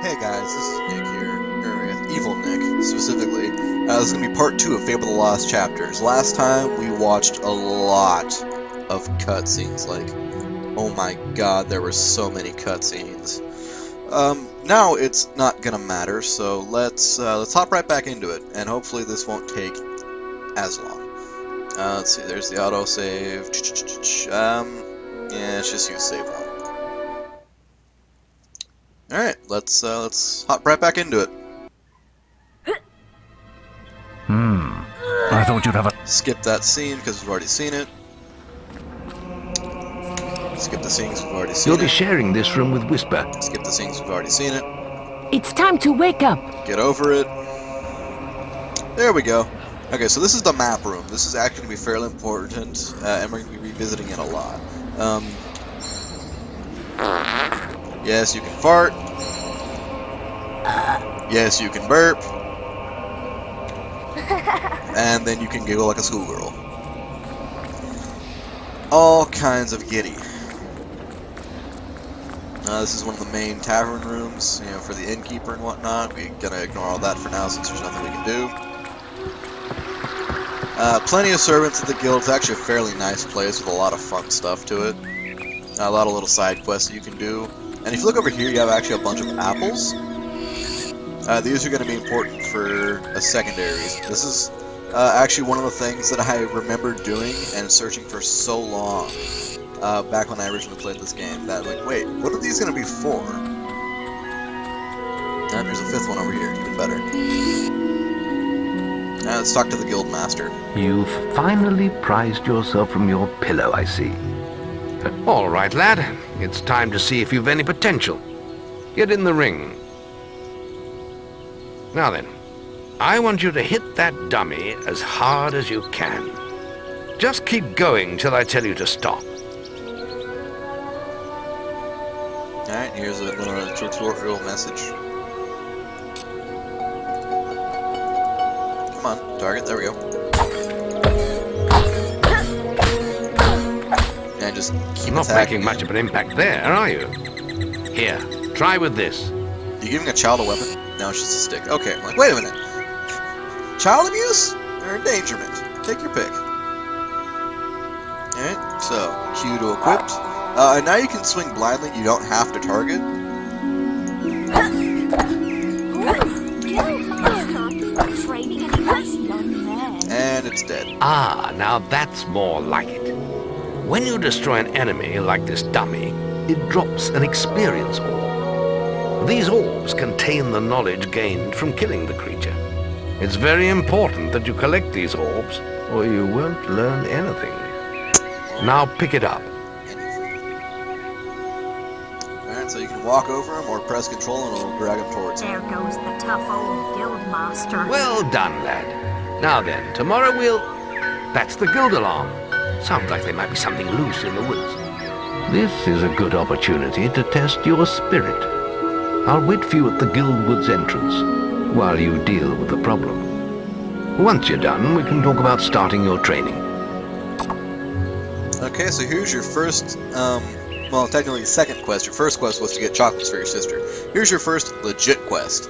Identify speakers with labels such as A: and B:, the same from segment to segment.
A: Hey guys, this is Nick here, or Evil Nick, specifically. This is going to be part 2 of Fable the Lost Chapters. Last time we watched a lot of cutscenes, like, oh my god, there were so many cutscenes. Now it's not going to matter, so let's hop right back into it, and hopefully this won't take as long. Let's see, there's the autosave. Yeah, let's just use save one. Alright, let's hop right back into it.
B: I thought you'd have a...
A: Skip that scene, because we've already seen it. Skip the scenes, we've already seen it.
B: You'll be sharing this room with Whisper.
A: Skip the scenes, we've already seen it.
C: It's time to wake up.
A: Get over it. There we go. Okay, so this is the map room. This is actually going to be fairly important, and we're going to be revisiting it a lot. Yes, you can fart. Yes, you can burp. And then you can giggle like a schoolgirl. All kinds of giddy. This is one of the main tavern rooms, you know, for the innkeeper and whatnot. We're gonna ignore all that for now since there's nothing we can do. Plenty of servants at the guild. It's actually a fairly nice place with a lot of fun stuff to it. A lot of little side quests that you can do. And if you look over here, you have actually a bunch of apples. These are going to be important for a secondary reason. This is actually one of the things that I remember doing and searching for so long back when I originally played this game. That, like, wait, what are these going to be for? And there's a fifth one over here, even better. Let's talk to the guild master.
B: You've finally prized yourself from your pillow, I see. All right, lad. It's time to see if you've any potential. Get in the ring. Now then, I want you to hit that dummy as hard as you can. Just keep going till I tell you to stop.
A: Alright, here's a little tutorial message. Come on, target, there we go. And just keep
B: Not
A: attacking.
B: making much of an impact there, are you? Here, try with this.
A: You giving a child a weapon? No, it's just a stick. Okay, I'm like, wait a minute. Child abuse or endangerment? Take your pick. Alright, so Q to equipped. And now you can swing blindly, you don't have to target. And it's dead.
B: Ah, now that's more like it. When you destroy an enemy like this dummy, it drops an experience orb. These orbs contain the knowledge gained from killing the creature. It's very important that you collect these orbs, or you won't learn anything. Now pick it up.
A: Alright, so you can walk over him or press control and it'll drag him towards him.
D: There goes the tough old guild master.
B: Well done, lad. Now then, tomorrow we'll... That's the guild alarm. Sounds like there might be something loose in the woods. This is a good opportunity to test your spirit. I'll wait for you at the guild woods entrance while you deal with the problem. Once you're done, we can talk about starting your training.
A: Okay, so here's your first, well, technically second quest. Your first quest was to get chocolates for your sister. Here's your first legit quest.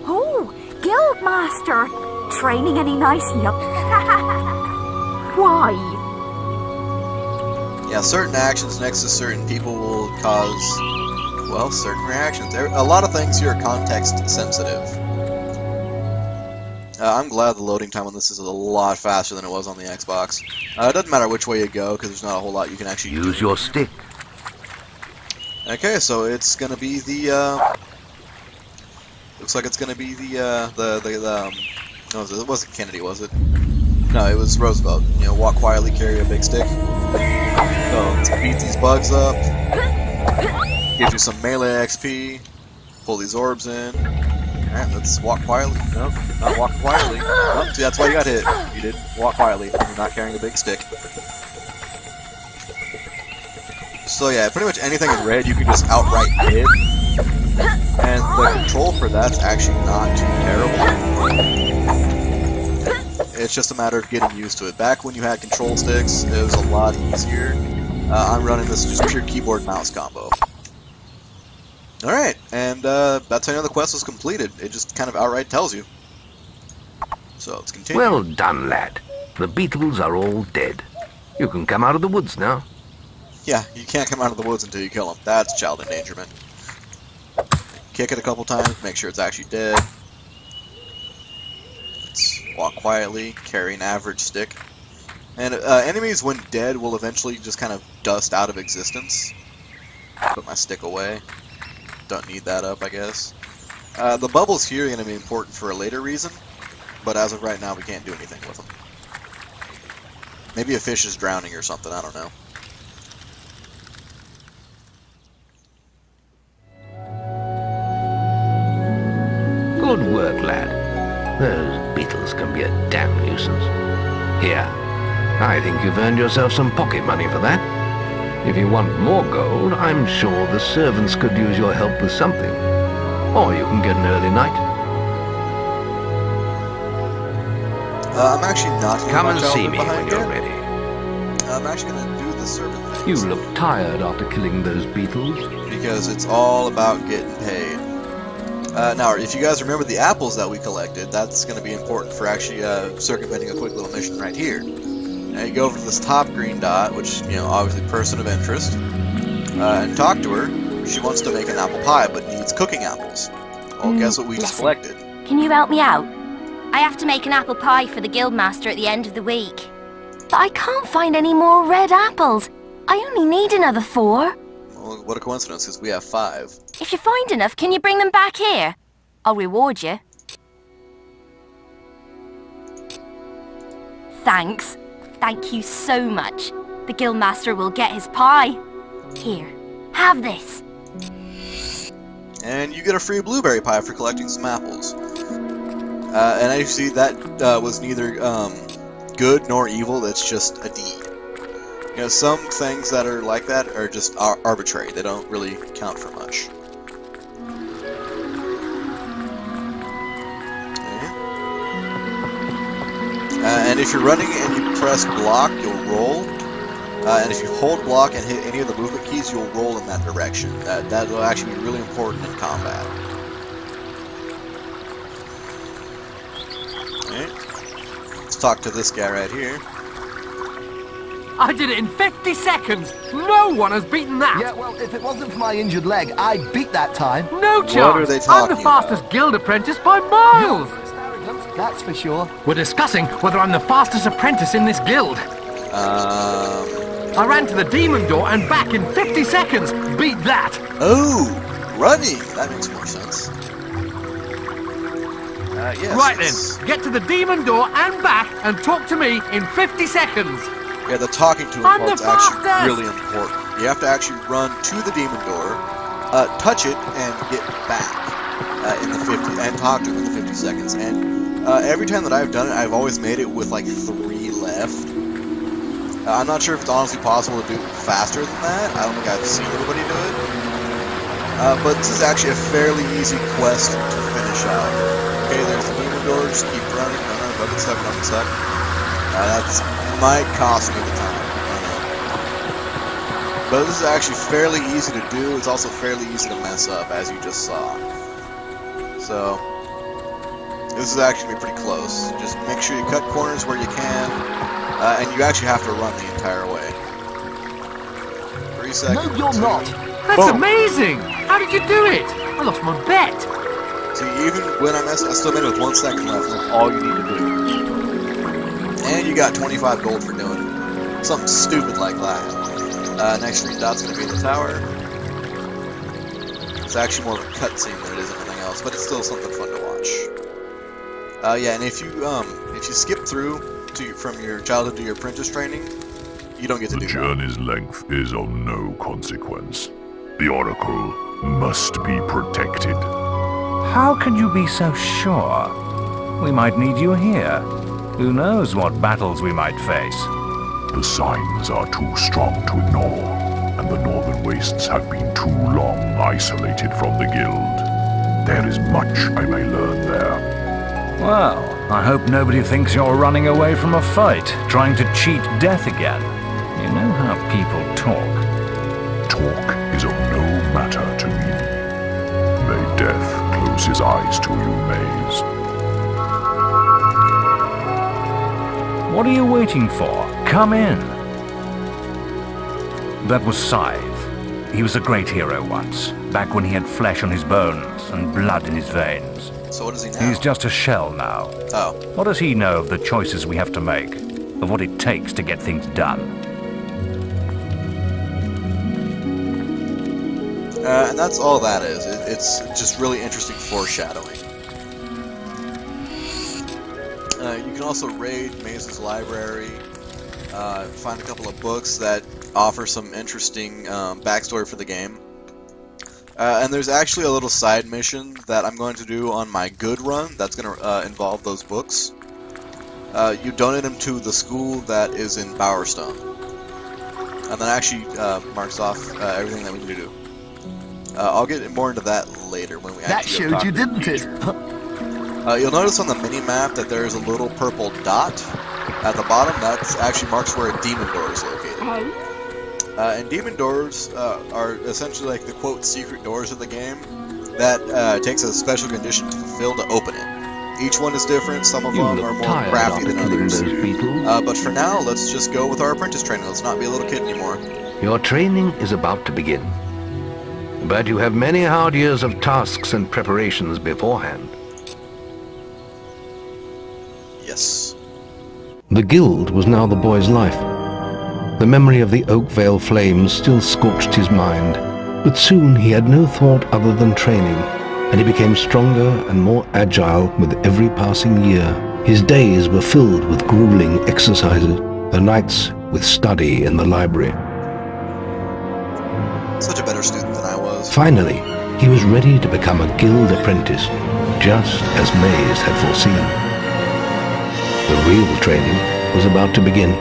D: Oh, guild master. Training any nice yup. Why?
A: Yeah, certain actions next to certain people will cause, well, certain reactions. A lot of things here are context sensitive. I'm glad the loading time on this is a lot faster than it was on the Xbox. It doesn't matter which way you go, because there's not a whole lot you can actually do.
B: Use your stick.
A: Okay, so it's gonna be the, looks like it's gonna be no, it wasn't Kennedy, was it? No, it was Roosevelt. You know, walk quietly, carry a big stick. So, let's beat these bugs up. Gives you some melee XP. Pull these orbs in. Alright, let's walk quietly. Nope, not walk quietly. Nope, see, that's why you got hit. You didn't walk quietly. You're not carrying a big stick. So yeah, pretty much anything in red you can just outright hit. And the control for that's actually not too terrible. It's just a matter of getting used to it. Back when you had control sticks, it was a lot easier. I'm running this just pure keyboard mouse combo. Alright, and that's how the quest was completed. It just kind of outright tells you. So let's continue.
B: Well done, lad. The beetles are all dead. You can come out of the woods now.
A: Yeah, you can't come out of the woods until you kill them. That's child endangerment. Kick it a couple times, make sure it's actually dead. Let's walk quietly, carry an average stick. And enemies, when dead, will eventually just kind of dust out of existence. Put my stick away. Don't need that up, I guess. The bubbles here are going to be important for a later reason, but as of right now, we can't do anything with them. Maybe a fish is drowning or something, I don't know.
B: Good work, lad. Those beetles can be a damn nuisance. Here, I think you've earned yourself some pocket money for that. If you want more gold, I'm sure the servants could use your help with something. Or you can get an early night.
A: I'm actually not going to
B: Come and see me when you're ready.
A: I'm actually going to do the servant thing.
B: You look tired after killing those beetles.
A: Because it's all about getting paid. Now, if you guys remember the apples that we collected, that's going to be important for actually circumventing a quick little mission right here. Now you go over to this top green dot, which, obviously person of interest, and talk to her. She wants to make an apple pie, but needs cooking apples. Well, guess what we just collected?
E: Can you help me out? I have to make an apple pie for the guildmaster at the end of the week. But I can't find any more red apples. I only need another 4.
A: Well, what a coincidence, because we have 5.
E: If you find enough, can you bring them back here? I'll reward you. Thanks. Thank you so much. The guildmaster will get his pie. Here, have this.
A: And you get a free blueberry pie for collecting some apples. And I see that was neither good nor evil, that's just a deed. Some things that are like that are just arbitrary. They don't really count for much. And if you're running and you press block, you'll roll. And if you hold block and hit any of the movement keys, you'll roll in that direction. That will actually be really important in combat. Okay. Let's talk to this guy right here.
F: I did it in 50 seconds! No one has beaten that!
G: Yeah, well, if it wasn't for my injured leg, I'd beat that time.
F: No chance!
A: What are they
F: I'm the
A: talking
F: fastest guild apprentice by miles!
G: That's for sure.
F: We're discussing whether I'm the fastest apprentice in this guild. I ran to the demon door and back in 50 seconds. Beat that!
A: Oh, running! That makes more sense. Yes.
F: Right then, get to the demon door and back and talk to me in 50 seconds.
A: Yeah, the talking to him
F: I'm the
A: part's actually
F: fastest!
A: really important. You have to actually run to the demon door, touch it, and get back in the 50, and talk to him in the 50 seconds. And every time that I've done it, I've always made it with like 3 left. I'm not sure if it's honestly possible to do it faster than that. I don't think I've seen anybody do it. But this is actually a fairly easy quest to finish out. Okay, there's the demon door, just keep running, don't get stuck, don't get stuck. That's might cost me the time. But this is actually fairly easy to do. It's also fairly easy to mess up, as you just saw. So, this is actually pretty close. Just make sure you cut corners where you can, and you actually have to run the entire way. 3 seconds.
G: No, you're not.
F: That's
A: Boom.
F: amazing! How did you do it? I lost my bet.
A: See, even when I messed, I still made it with 1 second left. That's all you need to do. And you got 25 gold for doing it. Something stupid like that. Next green dot's going to be in the tower. It's actually more of a cutscene than it is anything else, but it's still something fun to watch. Yeah, and if you skip through from your childhood to your apprentice training, you don't get to do
H: The
A: that.
H: journey's length is of no consequence. The Oracle must be protected.
I: How can you be so sure? We might need you here. Who knows what battles we might face?
H: The signs are too strong to ignore, and the Northern Wastes have been too long isolated from the Guild. There is much I may learn there.
I: Well, I hope nobody thinks you're running away from a fight, trying to cheat death again. You know how people talk.
H: Talk is of no matter to me. May death close his eyes to you, Maze.
I: What are you waiting for? Come in. That was Scythe. He was a great hero once, back when he had flesh on his bones and blood in his veins.
A: So what is he now?
I: He's just a shell now.
A: Oh.
I: What does he know of the choices we have to make? Of what it takes to get things done?
A: And that's all that is. It's just really interesting foreshadowing. You can also raid Maze's library, find a couple of books that offer some interesting backstory for the game. And there's actually a little side mission that I'm going to do on my good run that's going to involve those books. You donate them to the school that is in Bowerstone. And then actually marks off everything that we need to do. I'll get more into that later when we
G: That
A: actually
G: showed you, didn't it?
A: You'll notice on the mini-map that there's a little purple dot at the bottom. That actually marks where a demon door is located. And demon doors are essentially like the quote secret doors of the game that takes a special condition to fulfill to open it. Each one is different. Some of them are more crafty than others. But for now, let's just go with our apprentice training. Let's not be a little kid anymore.
B: Your training is about to begin. But you have many hard years of tasks and preparations beforehand.
A: Yes.
B: The guild was now the boy's life. The memory of the Oakvale flames still scorched his mind, but soon he had no thought other than training, and he became stronger and more agile with every passing year. His days were filled with grueling exercises, the nights with study in the library.
A: Such a better student than I was.
B: Finally, he was ready to become a guild apprentice, just as Maze had foreseen. The real training was about to begin.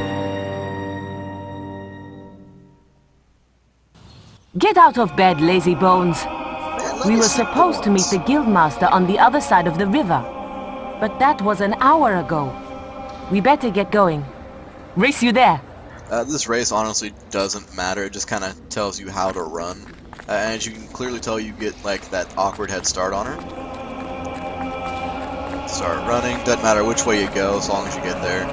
C: Get out of bed, lazy bones. We were supposed to meet the guildmaster on the other side of the river, but that was an hour ago. We better get going. Race you there.
A: This race honestly doesn't matter. It just kind of tells you how to run. And as you can clearly tell, you get like that awkward head start on her. Start running. Doesn't matter which way you go as long as you get there.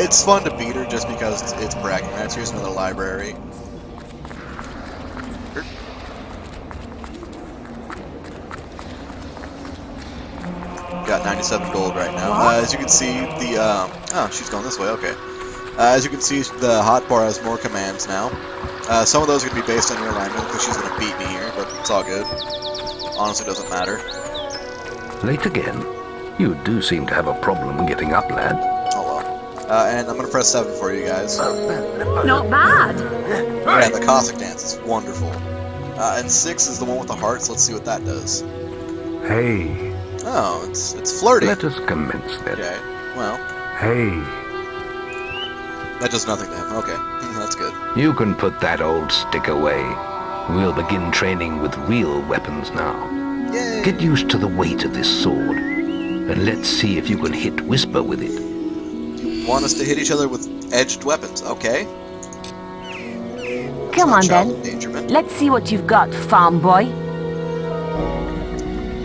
A: It's fun to beat her just because it's bragging rights. Here's another library. Got 97 gold right now. As you can see, the oh, she's going this way. Okay. As you can see, the hotbar has more commands now. Some of those are going to be based on your alignment because she's going to beat me here, but it's all good. Honestly, doesn't matter.
B: Late again? You do seem to have a problem getting up, lad.
A: Oh well. And I'm going to press 7 for you guys.
D: Not bad.
A: Yeah, the Cossack dance is wonderful. And 6 is the one with the hearts. Let's see what that does.
I: Hey.
A: Oh, it's flirty.
B: Let us commence then.
A: Okay, well,
I: Hey.
A: that does nothing to him. Okay, that's good.
B: You can put that old stick away. We'll begin training with real weapons now.
A: Yay!
B: Get used to the weight of this sword, and let's see if you can hit Whisper with it.
A: You want us to hit each other with edged weapons, okay?
C: Come on
A: child
C: then.
A: endangerment.
C: Let's see what you've got, farm boy.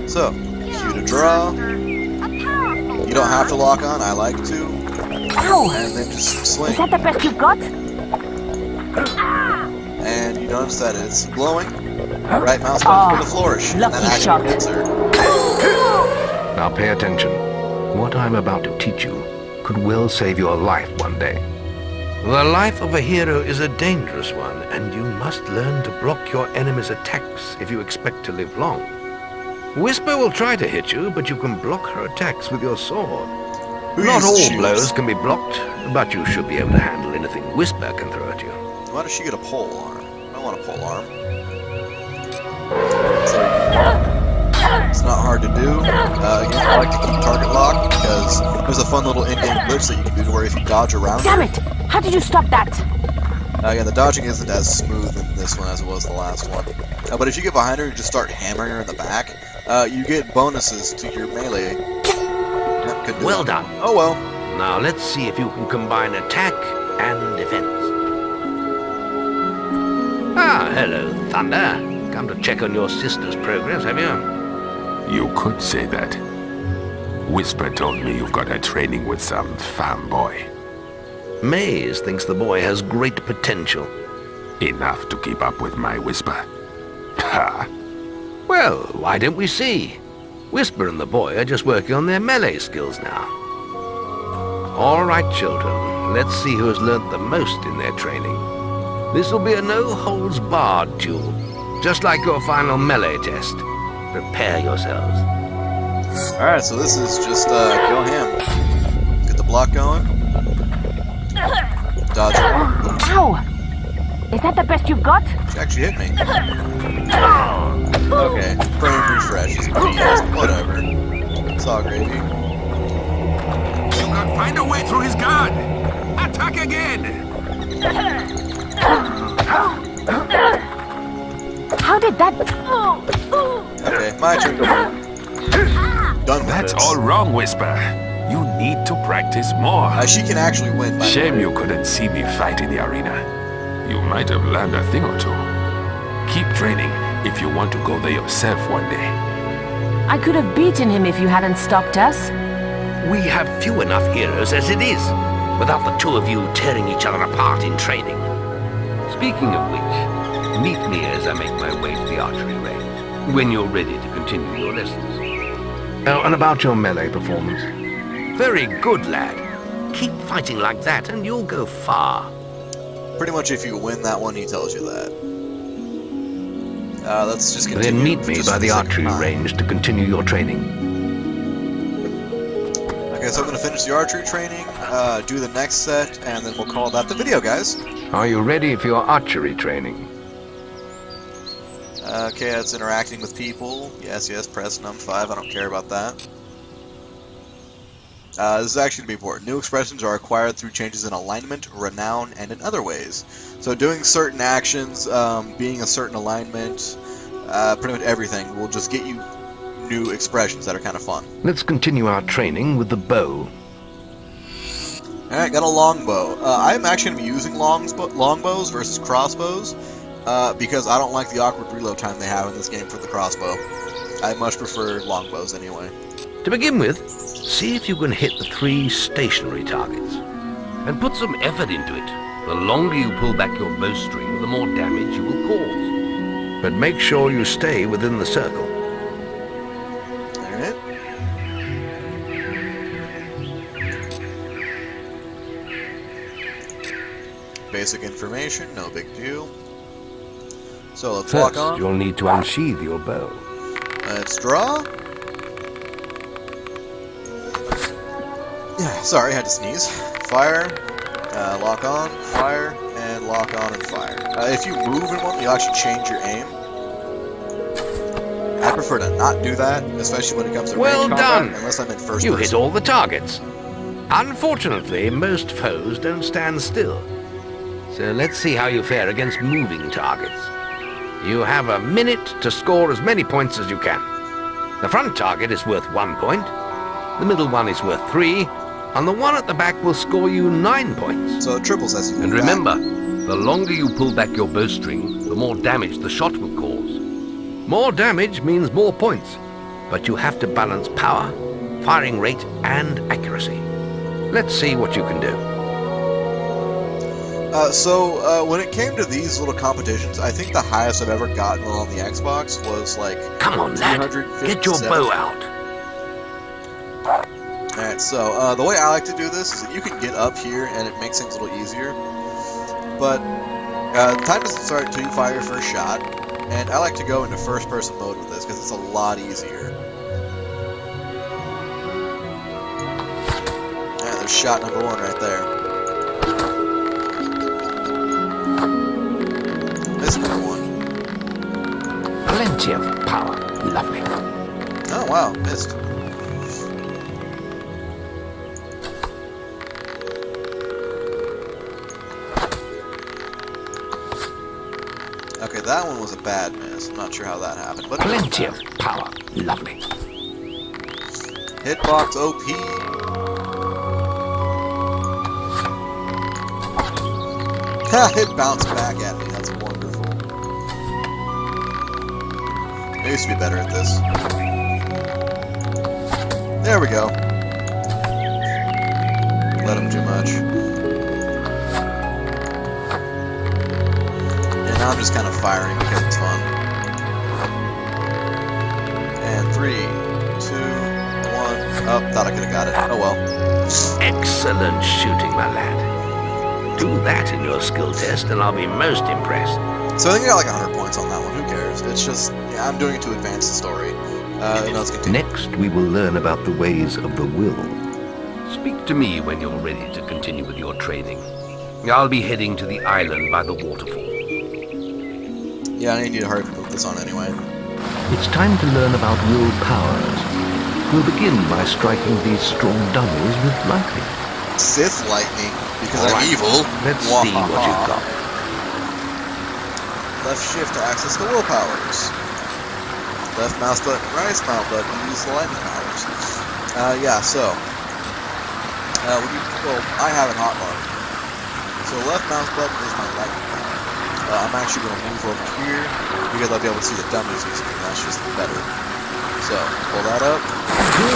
A: So, Q to draw. You don't have to lock on, I like to.
C: Ow!
A: And then just
C: Is
A: swing.
C: that the best you've got?
A: And you notice that it's glowing. Right mouse button for the flourish. And
C: lucky
A: that
C: shot.
A: actually hits her.
B: Now pay attention. What I'm about to teach you could well save your life one day. The life of a hero is a dangerous one, and you must learn to block your enemy's attacks if you expect to live long. Whisper will try to hit you, but you can block her attacks with your sword.
A: Who
B: Not
A: uses
B: all
A: shields?
B: blows can be blocked, but you should be able to handle anything Whisper can throw at you.
A: Why does she get a pole arm? I want a pole arm. It's not hard to do. Again, I like to keep target lock because there's a fun little in-game glitch that you can do to where if you dodge around
C: Damn
A: her,
C: it! How did you stop that?
A: yeah, the dodging isn't as smooth in this one as it was the last one. But if you get behind her and just start hammering her in the back, you get bonuses to your melee. Nope, couldn't
B: Well done.
A: Oh well.
B: Now let's see if you can combine attack and defense. Ah, hello, Thunder. Come to check on your sister's progress, have you?
H: You could say that. Whisper told me you've got her training with some farm boy.
B: Maze thinks the boy has great potential.
H: Enough to keep up with my Whisper. Ha!
B: Well, why don't we see? Whisper and the boy are just working on their melee skills now. All right, children. Let's see who has learnt the most in their training. This will be a no-holds-barred duel, just like your final melee test. Prepare yourselves.
A: Alright, so this is just go ham. Get the block going. Dodge it.
C: Ow! Is that the best you've got?
A: She actually hit me. Okay, frame refresh. Jeez, whatever. It's all gravy.
B: You can find a way through his guard. Attack again.
C: How did that...
A: Okay, my turn. Done with
H: That's
A: this.
H: all wrong, Whisper. You need to practice more.
A: She can actually win. By
H: Shame you couldn't see me fight in the arena. You might have learned a thing or two. Keep training if you want to go there yourself one day.
C: I could have beaten him if you hadn't stopped us.
B: We have few enough heroes as it is, without the two of you tearing each other apart in training. Speaking of which, meet me as I make my way to the archery range, when you're ready to continue your lessons. Oh, and about your melee performance. Very good, lad. Keep fighting like that and you'll go far.
A: Pretty much if you win that one, he tells you that. Let's just continue.
B: Then meet me by the archery range to continue your training.
A: Okay, so I'm going to finish the archery training, do the next set, and then we'll call that the video, guys.
B: Are you ready for your archery training?
A: Okay, that's interacting with people. Yes, press num5, I don't care about that. This is actually going to be important. New expressions are acquired through changes in alignment, renown, and in other ways. So doing certain actions, being a certain alignment, pretty much everything will just get you new expressions that are kind of fun.
B: Let's continue our training with the bow.
A: Alright, got a longbow. I'm actually going to be using longbows versus crossbows, because I don't like the awkward reload time they have in this game for the crossbow. I much prefer longbows anyway.
B: To begin with, see if you can hit the 3 stationary targets, and put some effort into it. The longer you pull back your bowstring, the more damage you will cause. But make sure you stay within the circle.
A: Alright. Basic information, no big deal. So let's walk
B: First,
A: on.
B: you'll need to unsheathe your bow.
A: Let's draw. Yeah, sorry, had to sneeze. Fire, lock on, fire, and lock on and fire. If you move in one, you'll actually change your aim. I prefer to not do that, especially when it comes to
B: Well
A: range combat,
B: done!
A: unless I'm in first
B: You
A: person.
B: hit all the targets. Unfortunately, most foes don't stand still. So let's see how you fare against moving targets. You have a minute to score as many points as you can. The front target is worth 1 point, the middle one is worth 3, and the one at the back will score you 9 points.
A: So it triples as you move
B: And
A: back.
B: remember, the longer you pull back your bowstring, the more damage the shot will cause. More damage means more points, but you have to balance power, firing rate, and accuracy. Let's see what you can do.
A: When it came to these little competitions, I think the highest I've ever gotten on the Xbox was like
B: Come on, lad, get your
A: 357.
B: bow out.
A: Alright, so the way I like to do this is that you can get up here and it makes things a little easier. But time doesn't start until you fire your first shot, and I like to go into first person mode with this because it's a lot easier. And there's shot number 1 right there. This number 1.
B: Plenty of power. Lovely.
A: Oh wow, missed. Okay, that one was a bad miss. I'm not sure how that happened, but
B: Plenty of power. Lovely.
A: hitbox OP. It bounced back at me. That's wonderful. I used to be better at this. There we go. Let him too much. And now I'm just kind of firing because it's fun. And 3, 2, 1. Oh, thought I could have got it. Oh well.
B: Excellent shooting, my lad. Do that in your skill test and I'll be most impressed.
A: So I think I got like 100 points on that one. Who cares? It's just, yeah, I'm doing it to advance the story. And let's continue.
B: Next, we will learn about the ways of the will. Speak to me when you're ready to continue with your training. I'll be heading to the island by the waterfall.
A: Yeah, I need to hurry up and move this on anyway.
B: It's time to learn about will powers. We'll begin by striking these strong dummies with lightning.
A: Sith lightning, because
B: All
A: I'm
B: right.
A: evil.
B: Let's see what you've got.
A: Left shift to access the will powers. Left mouse button, right mouse button to use the lightning powers. Yeah, so. Well, I have an hotbar. So left mouse button is my lightning power. I'm actually going to move over here because I'll be able to see the dummies using it. That's just better. So, pull that up.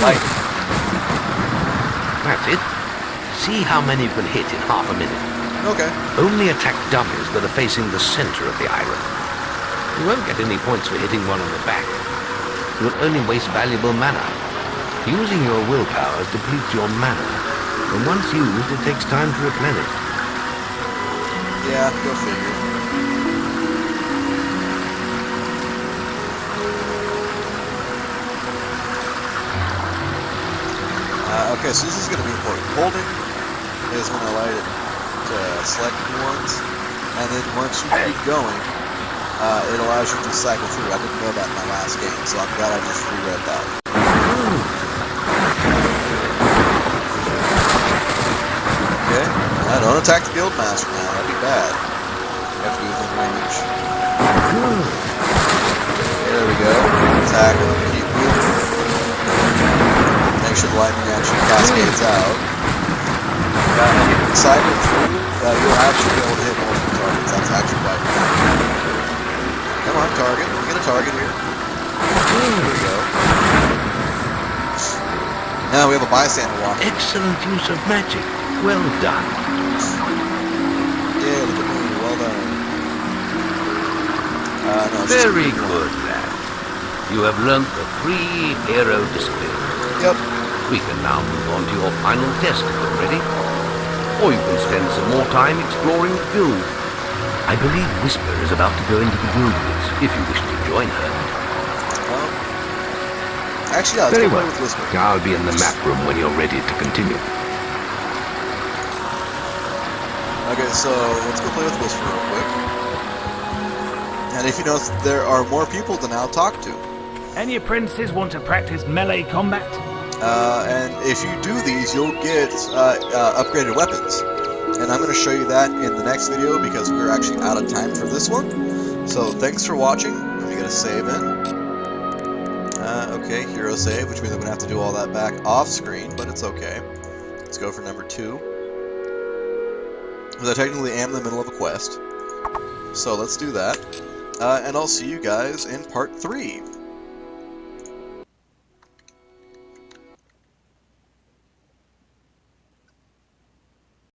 A: Lightning.
B: That's it. See how many you can hit in half a minute.
A: Okay.
B: Only attack dummies that are facing the center of the island. You won't get any points for hitting one on the back. You'll only waste valuable mana. Using your willpower depletes your mana, and once used, it takes time to replenish.
A: Yeah, go figure. Okay, so this is going to be important. Holding is when I allow you to select new ones, and then once you keep going, it allows you to cycle through. I didn't know that in my last game, so I'm glad I just reread that. Okay, don't attack the Guildmaster now, that'd be bad. You have to be within range. There we go. Attack and keep moving. Make sure the lightning actually cascades out. Cycle through, you'll actually be able to hit multiple targets. That's actually quite cool. Come on, target. We get a target here. There we go. Now we have a bystander walking.
B: Excellent use of magic. Well done.
A: Yeah, look at me. Well done. No, it's
B: Very
A: just
B: good, lad. You have learnt the 3 hero disciplines.
A: Yep.
B: We can now move on to your final test if you're ready. Or you can spend some more time exploring the guild. I believe Whisper is about to go into the wilderness, if you wish to join her.
A: Actually, yeah, let's
B: Very
A: go play
B: well.
A: with Whisper.
B: I'll be in the map room when you're ready to continue.
A: Okay, so let's go play with Whisper real quick. And if you notice, there are more people to now talk to.
I: Any apprentices want to practice melee combat?
A: And if you do these, you'll get upgraded weapons. And I'm going to show you that in the next video because we're actually out of time for this one. So thanks for watching. Let me get a save in. Okay, hero save, which means I'm going to have to do all that back off screen, but it's okay. Let's go for number 2. Because I technically am in the middle of a quest. So let's do that. And I'll see you guys in part 3.